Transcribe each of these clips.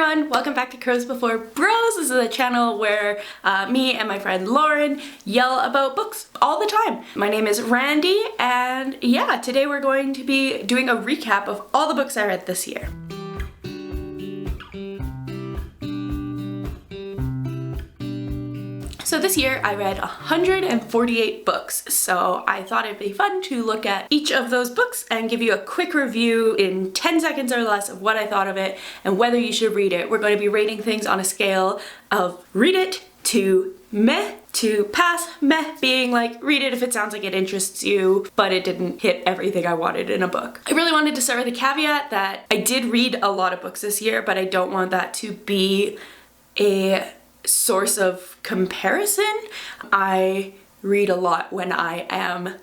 everyone, welcome back to Crows Before Bros. This is a channel where me and my friend Lauren yell about books all the time. My name is Randy, and yeah, today we're going to be doing a recap of all the books I read this year. So this year I read 148 books, so I thought it'd be fun to look at each of those books and give you a quick review in 10 seconds or less of what I thought of it and whether you should read it. We're going to be rating things on a scale of read it to meh to pass, meh being like read it if it sounds like it interests you, but it didn't hit everything I wanted in a book. I really wanted to start with a caveat that I did read a lot of books this year, but I don't want that to be a source of comparison. I read a lot when I am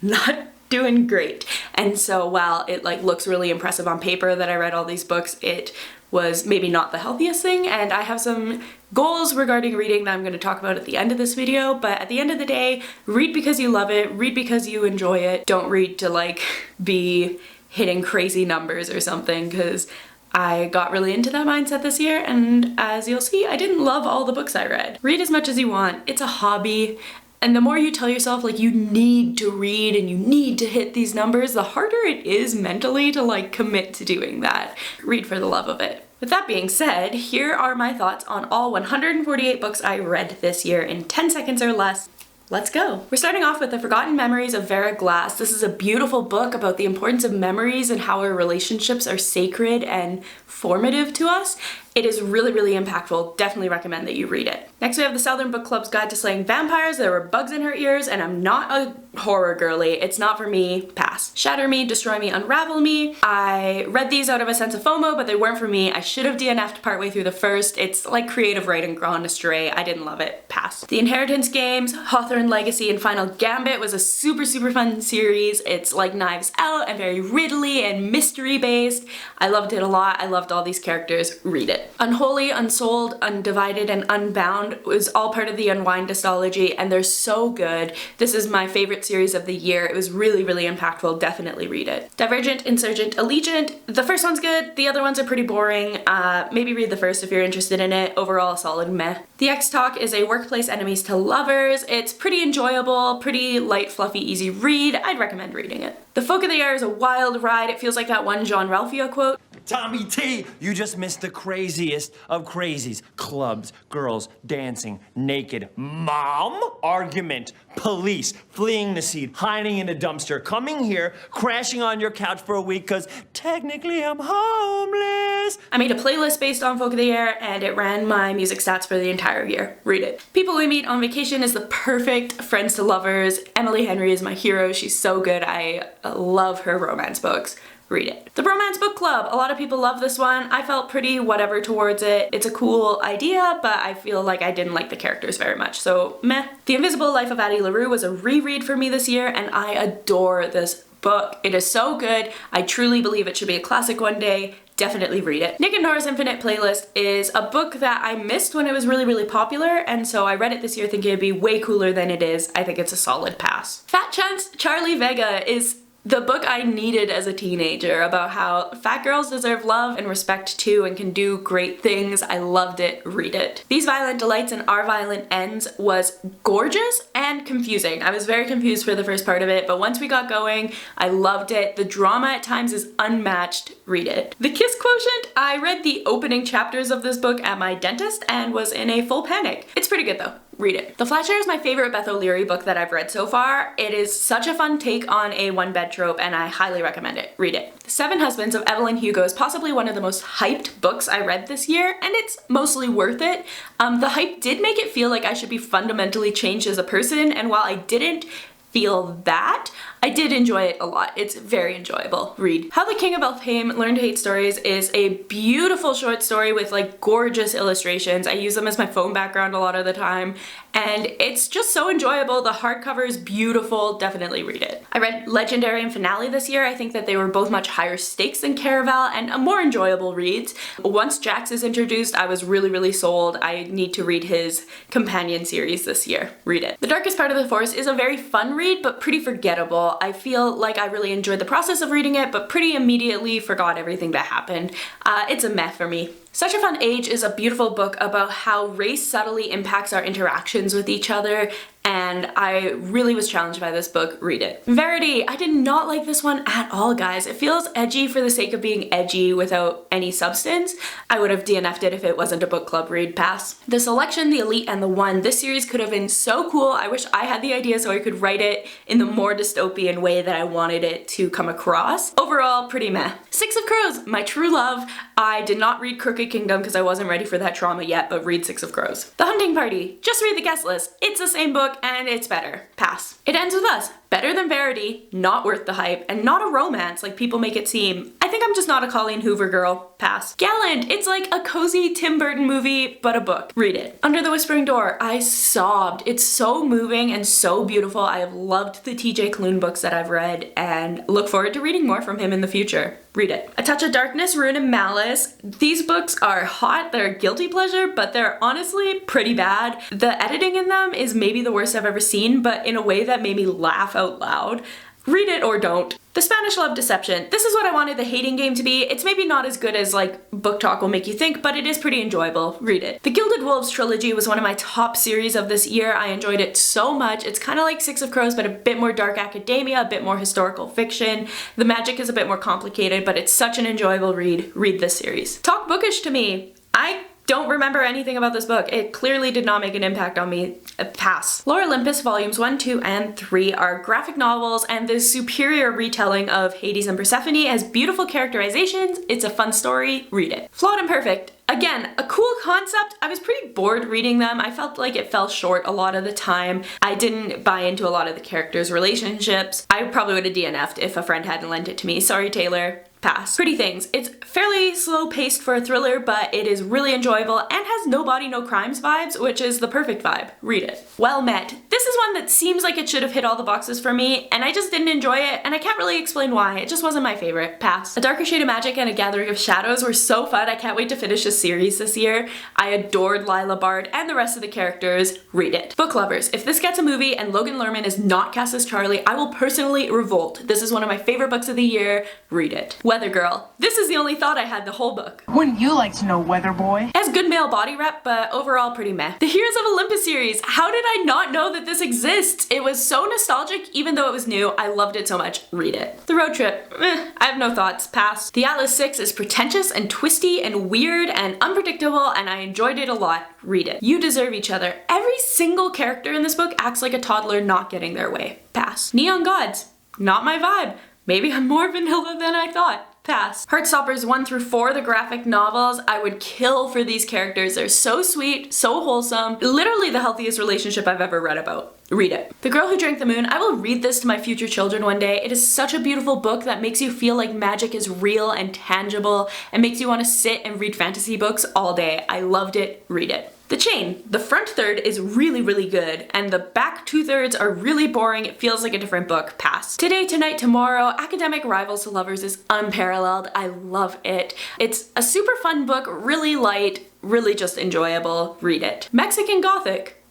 not doing great, and so while it looks really impressive on paper that I read all these books, it was maybe not the healthiest thing, and I have some goals regarding reading that I'm going to talk about at the end of this video. But at the end of the day, read because you love it, read because you enjoy it. Don't read to be hitting crazy numbers or something, because I got really into that mindset this year, and as you'll see, I didn't love all the books I read. Read as much as you want. It's a hobby, and the more you tell yourself you need to read and you need to hit these numbers, the harder it is mentally to commit to doing that. Read for the love of it. With that being said, here are my thoughts on all 148 books I read this year in 10 seconds or less. Let's go. We're starting off with The Forgotten Memories of Vera Glass. This is a beautiful book about the importance of memories and how our relationships are sacred and formative to us. It is really, really impactful. Definitely recommend that you read it. Next we have The Southern Book Club's Guide to Slaying Vampires. There were bugs in her ears, and I'm not a horror girly. It's not for me. Pass. Shatter Me, Destroy Me, Unravel Me. I read these out of a sense of FOMO, but they weren't for me. I should have DNF'd partway through the first. It's like creative writing gone astray. I didn't love it. Pass. The Inheritance Games, Hawthorne Legacy, and Final Gambit was a super, super fun series. It's like Knives Out and very riddly and mystery based. I loved it a lot. I loved all these characters. Read it. Unholy, Unsold, Undivided, and Unbound was all part of the Unwind Dystology, and they're so good. This is my favorite series of the year. It was really, really impactful. Definitely read it. Divergent, Insurgent, Allegiant. The first one's good. The other ones are pretty boring. Maybe read the first if you're interested in it. Overall, a solid meh. The X-Talk is a workplace enemies to lovers. It's pretty enjoyable, pretty light, fluffy, easy read. I'd recommend reading it. The Folk of the Air is a wild ride. It feels like that one John Ralphio quote. Tommy T, you just missed the craziest of crazies. Clubs, girls, dancing, naked, mom, argument, police, fleeing the scene, hiding in a dumpster, coming here, crashing on your couch for a week because technically I'm homeless. I made a playlist based on Folk of the Air, and it ran my music stats for the entire year. Read it. People We Meet on Vacation is the perfect friends to lovers. Emily Henry is my hero. She's so good. I love her romance books. Read it. The Bromance Book Club. A lot of people love this one. I felt pretty whatever towards it. It's a cool idea, but I feel like I didn't like the characters very much, so meh. The Invisible Life of Addie LaRue was a reread for me this year, and I adore this book. It is so good. I truly believe it should be a classic one day. Definitely read it. Nick and Nora's Infinite Playlist is a book that I missed when it was really, really popular, and so I read it this year thinking it'd be way cooler than it is. I think it's a solid pass. Fat Chance Charlie Vega is the book I needed as a teenager, about how fat girls deserve love and respect too and can do great things. I loved it. Read it. These Violent Delights and Our Violent Ends was gorgeous and confusing. I was very confused for the first part of it, but once we got going, I loved it. The drama at times is unmatched. Read it. The Kiss Quotient, I read the opening chapters of this book at my dentist and was in a full panic. It's pretty good though. Read it. The Flat Share is my favorite Beth O'Leary book that I've read so far. It is such a fun take on a one-bed trope, and I highly recommend it. Read it. The Seven Husbands of Evelyn Hugo is possibly one of the most hyped books I read this year, and it's mostly worth it. The hype did make it feel like I should be fundamentally changed as a person, and while I didn't feel that, I did enjoy it a lot. It's very enjoyable. Read. How the King of Elfhame Learned to Hate Stories is a beautiful short story with gorgeous illustrations. I use them as my phone background a lot of the time, and it's just so enjoyable. The hardcover is beautiful. Definitely read it. I read Legendary and Finale this year. I think that they were both much higher stakes than Caraval and more enjoyable reads. Once Jax is introduced, I was really, really sold. I need to read his companion series this year. Read it. The Darkest Part of the Forest is a very fun read, but pretty forgettable. I feel like I really enjoyed the process of reading it, but pretty immediately forgot everything that happened. It's a meh for me. Such a Fun Age is a beautiful book about how race subtly impacts our interactions with each other, and I really was challenged by this book. Read it. Verity. I did not like this one at all, guys. It feels edgy for the sake of being edgy without any substance. I would have DNF'd it if it wasn't a book club read. Pass. The Selection, The Elite, and The One. This series could have been so cool. I wish I had the idea so I could write it in the more dystopian way that I wanted it to come across. Overall, pretty meh. Six of Crows, my true love. I did not read Crooked Kingdom because I wasn't ready for that trauma yet, but read Six of Crows. The Hunting Party. Just read the guest list. It's the same book and it's better. Pass. It Ends With Us. Better than Verity, not worth the hype, and not a romance like people make it seem. I think I'm just not a Colleen Hoover girl. Pass. Gallant. It's like a cozy Tim Burton movie, but a book. Read it. Under the Whispering Door. I sobbed. It's so moving and so beautiful. I have loved the TJ Klune books that I've read and look forward to reading more from him in the future. Read it. A Touch of Darkness, Ruin and Malice. These books are hot, they're a guilty pleasure, but they're honestly pretty bad. The editing in them is maybe the worst I've ever seen, but in a way that made me laugh out loud. Read it or don't. The Spanish Love Deception. This is what I wanted the hating game to be. It's maybe not as good as like Book Talk will make you think, but it is pretty enjoyable. Read it. The Gilded Wolves Trilogy was one of my top series of this year. I enjoyed it so much. It's kind of like Six of Crows, but a bit more dark academia, a bit more historical fiction. The magic is a bit more complicated, but it's such an enjoyable read. Read this series. Talk Bookish to Me. I don't remember anything about this book. It clearly did not make an impact on me. Pass. Lore Olympus Volumes 1, 2, and 3 are graphic novels and the superior retelling of Hades and Persephone. Has beautiful characterizations. It's a fun story. Read it. Flawed and Perfect. Again, a cool concept. I was pretty bored reading them. I felt like it fell short a lot of the time. I didn't buy into a lot of the characters' relationships. I probably would have DNF'd if a friend hadn't lent it to me. Sorry, Taylor. Pass. Pretty Things. It's fairly slow paced for a thriller, but it is really enjoyable and has no body, no crimes vibes, which is the perfect vibe. Read it. Well Met. This is one that seems like it should have hit all the boxes for me, and I just didn't enjoy it, and I can't really explain why. It just wasn't my favorite. Pass. A Darker Shade of Magic and A Gathering of Shadows were so fun. I can't wait to finish this series this year. I adored Lila Bard and the rest of the characters. Read it. Book Lovers. If this gets a movie and Logan Lerman is not cast as Charlie, I will personally revolt. This is one of my favorite books of the year. Read it. Weather Girl. This is the only thought I had the whole book. Wouldn't you like to know, Weather Boy? Has good male body rep, but overall pretty meh. The Heroes of Olympus series. How did I not know that this exists? It was so nostalgic, even though it was new. I loved it so much. Read it. The Road Trip. I have no thoughts. Pass. The Atlas 6 is pretentious and twisty and weird and unpredictable, and I enjoyed it a lot. Read it. You Deserve Each Other. Every single character in this book acts like a toddler not getting their way. Pass. Neon Gods. Not my vibe. Maybe I'm more vanilla than I thought. Pass. Heartstoppers 1 through 4, the graphic novels. I would kill for these characters. They're so sweet, so wholesome. Literally the healthiest relationship I've ever read about. Read it. The Girl Who Drank the Moon. I will read this to my future children one day. It is such a beautiful book that makes you feel like magic is real and tangible and makes you want to sit and read fantasy books all day. I loved it. Read it. The Chain. The front third is really, really good, and the back 2/3 are really boring. It feels like a different book. Pass. Today, Tonight, Tomorrow. Academic Rivals to Lovers is unparalleled. I love it. It's a super fun book, really light, really just enjoyable. Read it. Mexican Gothic.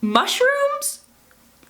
Mushrooms?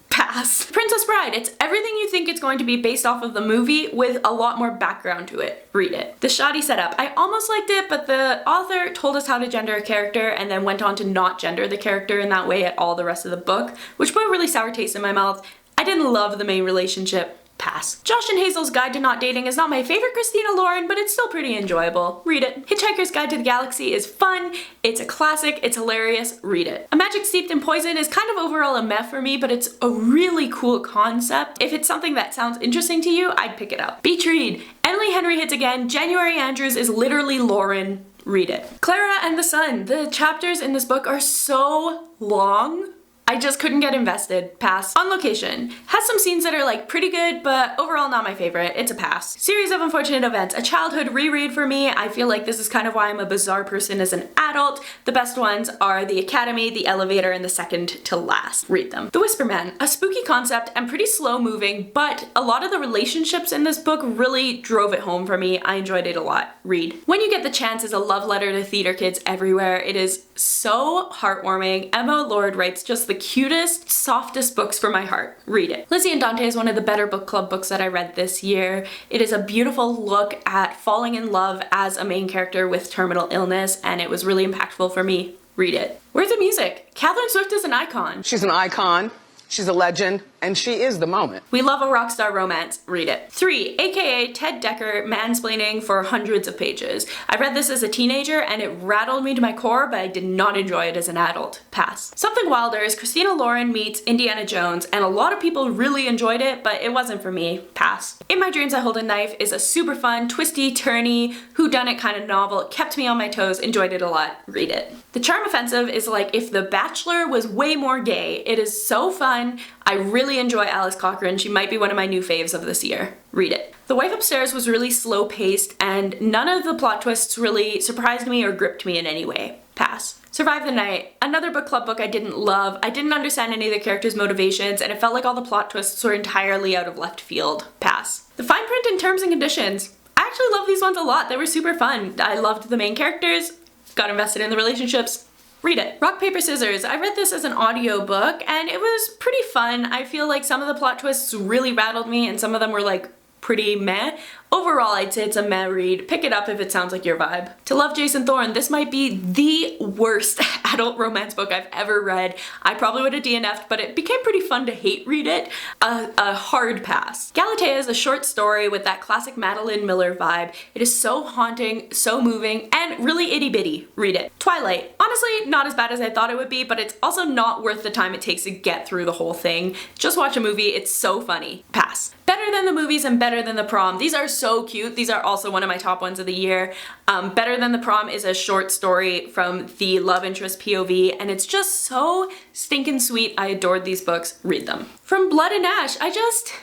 Pass. Princess Bride. It's everything you think it's going to be based off of the movie with a lot more background to it. Read it. The Shoddy Setup. I almost liked it, but the author told us how to gender a character and then went on to not gender the character in that way at all the rest of the book, which put a really sour taste in my mouth. I didn't love the main relationship. Pass. Josh and Hazel's Guide to Not Dating is not my favorite Christina Lauren, but it's still pretty enjoyable. Read it. Hitchhiker's Guide to the Galaxy is fun, it's a classic, it's hilarious. Read it. A Magic Steeped in Poison is kind of overall a meh for me, but it's a really cool concept. If it's something that sounds interesting to you, I'd pick it up. Beach Read. Emily Henry hits again. January Andrews is literally Lauren. Read it. Clara and the Sun. The chapters in this book are so long. I just couldn't get invested. Pass. On Location. Has some scenes that are like pretty good, but overall not my favorite. It's a pass. Series of Unfortunate Events. A childhood reread for me. I feel like this is kind of why I'm a bizarre person as an adult. The best ones are The Academy, The Elevator, and The Second to Last. Read them. The Whisper Man. A spooky concept and pretty slow moving, but a lot of the relationships in this book really drove it home for me. I enjoyed it a lot. Read. When You Get the Chance is a love letter to theater kids everywhere. It is so heartwarming. Emma Lord writes just the cutest, softest books for my heart. Read it. Lizzie and Dante is one of the better book club books that I read this year. It is a beautiful look at falling in love as a main character with terminal illness, and it was really impactful for me. Read it. Where's the music? Catherine Swift is an icon. She's an icon. She's a legend, and she is the moment. We love a rock star romance. Read it. 3, aka Ted Dekker mansplaining for hundreds of pages. I read this as a teenager and it rattled me to my core, but I did not enjoy it as an adult. Pass. Something Wilder is Christina Lauren meets Indiana Jones, and a lot of people really enjoyed it, but it wasn't for me. Pass. In My Dreams I Hold a Knife is a super fun, twisty, turny, whodunit kind of novel. It kept me on my toes, enjoyed it a lot. Read it. The Charm Offensive is like if The Bachelor was way more gay. It is so fun. I really enjoy Alice Cochran. She might be one of my new faves of this year. Read it. The Wife Upstairs was really slow paced and none of the plot twists really surprised me or gripped me in any way. Pass. Survive the Night. Another book club book I didn't love. I didn't understand any of the characters' motivations and it felt like all the plot twists were entirely out of left field. Pass. The Fine Print and Terms and Conditions. I actually love these ones a lot. They were super fun. I loved the main characters, got invested in the relationships. Read it. Rock, Paper, Scissors. I read this as an audiobook and it was pretty fun. I feel like some of the plot twists really rattled me and some of them were like pretty meh. Overall, I'd say it's a meh read. Pick it up if it sounds like your vibe. To Love, Jason Thorne. This might be the worst adult romance book I've ever read. I probably would have DNF'd, but it became pretty fun to hate read it. A hard pass. Galatea is a short story with that classic Madeline Miller vibe. It is so haunting, so moving, and really itty bitty. Read it. Twilight. Honestly, not as bad as I thought it would be, but it's also not worth the time it takes to get through the whole thing. Just watch a movie, it's so funny. Pass. Better Than the Movies and Better Than the Prom. These are so cute. These are also one of my top ones of the year. Better Than the Prom is a short story from the love interest POV and it's just so stinking sweet. I adored these books. Read them. From Blood and Ash, I just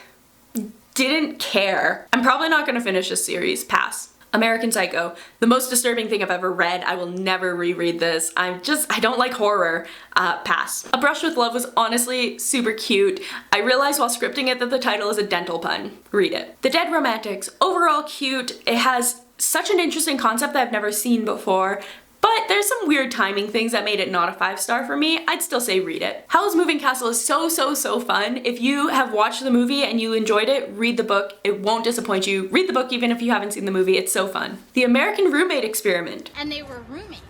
didn't care. I'm probably not gonna finish this series. Pass. American Psycho, the most disturbing thing I've ever read. I will never reread this. I don't like horror. Pass. A Brush with Love was honestly super cute. I realized while scripting it that the title is a dental pun. Read it. The Dead Romantics, overall cute. It has such an interesting concept that I've never seen before. But there's some weird timing things that made it not a 5-star for me. I'd still say read it. Howl's Moving Castle is so fun. If you have watched the movie and you enjoyed it, read the book. It won't disappoint you. Read the book even if you haven't seen the movie. It's so fun. The American Roommate Experiment. And they were roommates.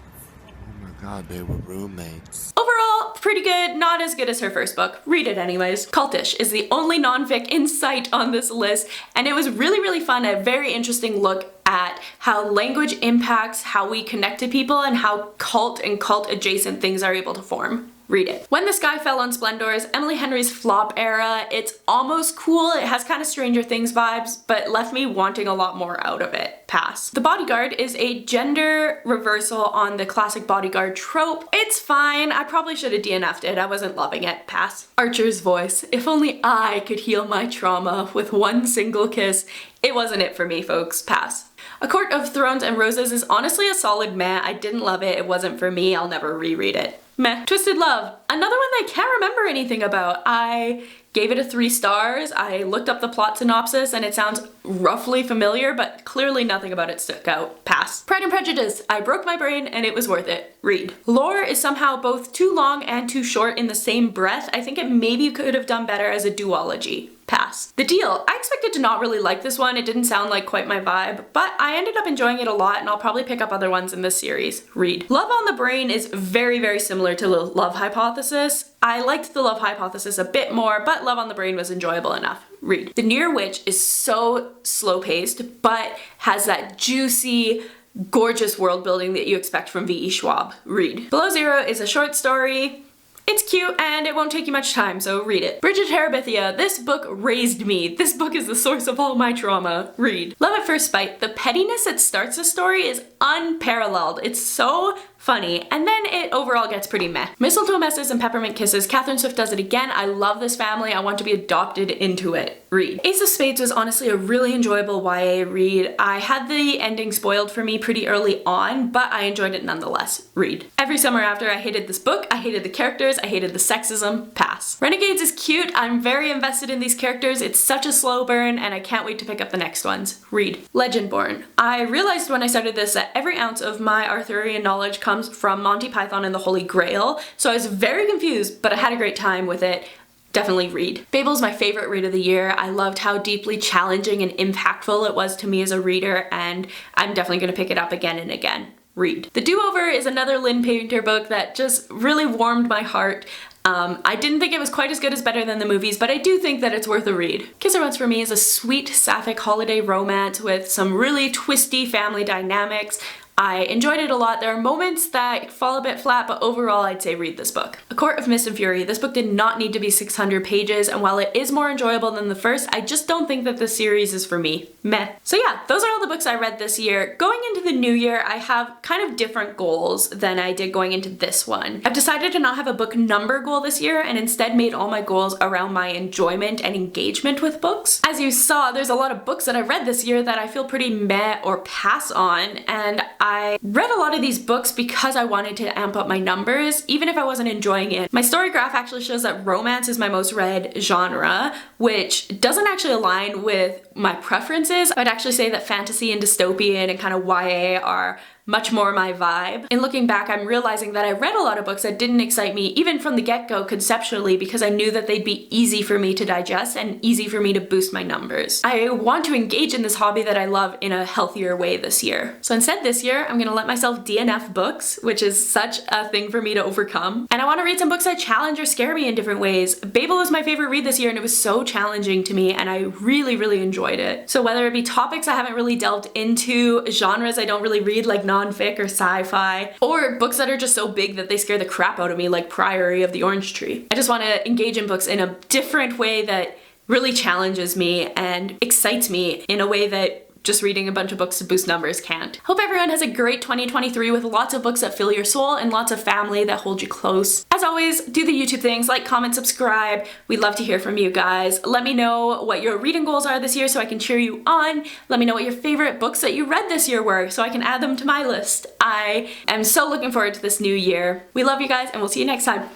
Oh my god, they were roommates. Overall, pretty good. Not as good as her first book. Read it anyways. Cultish is the only nonfic in sight on this list, and it was really fun. A very interesting look at how language impacts how we connect to people and how cult and cult adjacent things are able to form. Read it. When the Sky Fell on Splendor is Emily Henry's flop era. It's almost cool. It has kind of Stranger Things vibes, but left me wanting a lot more out of it. Pass. The Bodyguard is a gender reversal on the classic bodyguard trope. It's fine. I probably should have DNF'd it. I wasn't loving it. Pass. Archer's Voice. If only I could heal my trauma with one single kiss. It wasn't it for me, folks. Pass. A Court of Thorns and Roses is honestly a solid meh. I didn't love it. It wasn't for me. I'll never reread it. Meh. Twisted Love. Another one that I can't remember anything about. I gave it a 3 stars. I looked up the plot synopsis and it sounds roughly familiar, but clearly nothing about it stuck out. Pass. Pride and Prejudice. I broke my brain and it was worth it. Read. Lore is somehow both too long and too short in the same breath. I think it maybe could have done better as a duology. Pass. The Deal. I expected to not really like this one. It didn't sound like quite my vibe, but I ended up enjoying it a lot and I'll probably pick up other ones in this series. Read. Love on the Brain is very similar to the Love Hypothesis. I liked the Love Hypothesis a bit more, but Love on the Brain was enjoyable enough. Read. The Near Witch is so slow paced, but has that juicy, gorgeous world building that you expect from V.E. Schwab. Read. Below Zero is a short story. It's cute and it won't take you much time, so read it. Bridget Terabithia. This book raised me. This book is the source of all my trauma. Read. Love at First Bite. The pettiness that starts the story is unparalleled. It's so funny, and then it overall gets pretty meh. Mistletoe Messes and Peppermint Kisses. Catherine Swift does it again. I love this family. I want to be adopted into it. Read. Ace of Spades was honestly a really enjoyable YA read. I had the ending spoiled for me pretty early on, but I enjoyed it nonetheless. Read. Every Summer After. I hated this book. I hated the characters. I hated the sexism. Pass. pass. Renegades is cute. I'm very invested in these characters. It's such a slow burn and I can't wait to pick up the next ones. Read. Legendborn. I realized when I started this that every ounce of my Arthurian knowledge comes from Monty Python and the Holy Grail, so I was very confused, but I had a great time with it. Definitely read. Fable is my favorite read of the year. I loved how deeply challenging and impactful it was to me as a reader, and I'm definitely going to pick it up again and again. Read. The Do-Over is another Lynn Painter book that just really warmed my heart. I didn't think it was quite as good as Better Than the Movies, but I do think that it's worth a read. Kiss or Once for me is a sweet sapphic holiday romance with some really twisty family dynamics. I enjoyed it a lot. There are moments that fall a bit flat, but overall I'd say read this book. A Court of Mist and Fury. This book did not need to be 600 pages, and while it is more enjoyable than the first, I just don't think that this series is for me. Meh. So yeah, those are all the books I read this year. Going into the new year, I have kind of different goals than I did going into this one. I've decided to not have a book number goal this year and instead made all my goals around my enjoyment and engagement with books. As you saw, there's a lot of books that I read this year that I feel pretty meh or pass on, and I read a lot of these books because I wanted to amp up my numbers, even if I wasn't enjoying it. My story graph actually shows that romance is my most read genre, which doesn't actually align with my preferences. I'd actually say that fantasy and dystopian and kind of YA are much more my vibe. In looking back, I'm realizing that I read a lot of books that didn't excite me even from the get-go conceptually because I knew that they'd be easy for me to digest and easy for me to boost my numbers. I want to engage in this hobby that I love in a healthier way this year. So instead this year, I'm gonna let myself DNF books, which is such a thing for me to overcome. And I wanna read some books that challenge or scare me in different ways. Babel was my favorite read this year and it was so challenging to me and I really, really enjoyed it. So whether it be topics I haven't really delved into, genres I don't really read like non-fic or sci-fi, or books that are just so big that they scare the crap out of me like Priory of the Orange Tree. I just want to engage in books in a different way that really challenges me and excites me in a way that just reading a bunch of books to boost numbers can't. Hope everyone has a great 2023 with lots of books that fill your soul and lots of family that hold you close. As always, do the YouTube things, like, comment, subscribe. We'd love to hear from you guys. Let me know what your reading goals are this year so I can cheer you on. Let me know what your favorite books that you read this year were so I can add them to my list. I am so looking forward to this new year. We love you guys and we'll see you next time.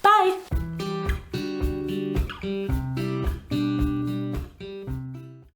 Bye!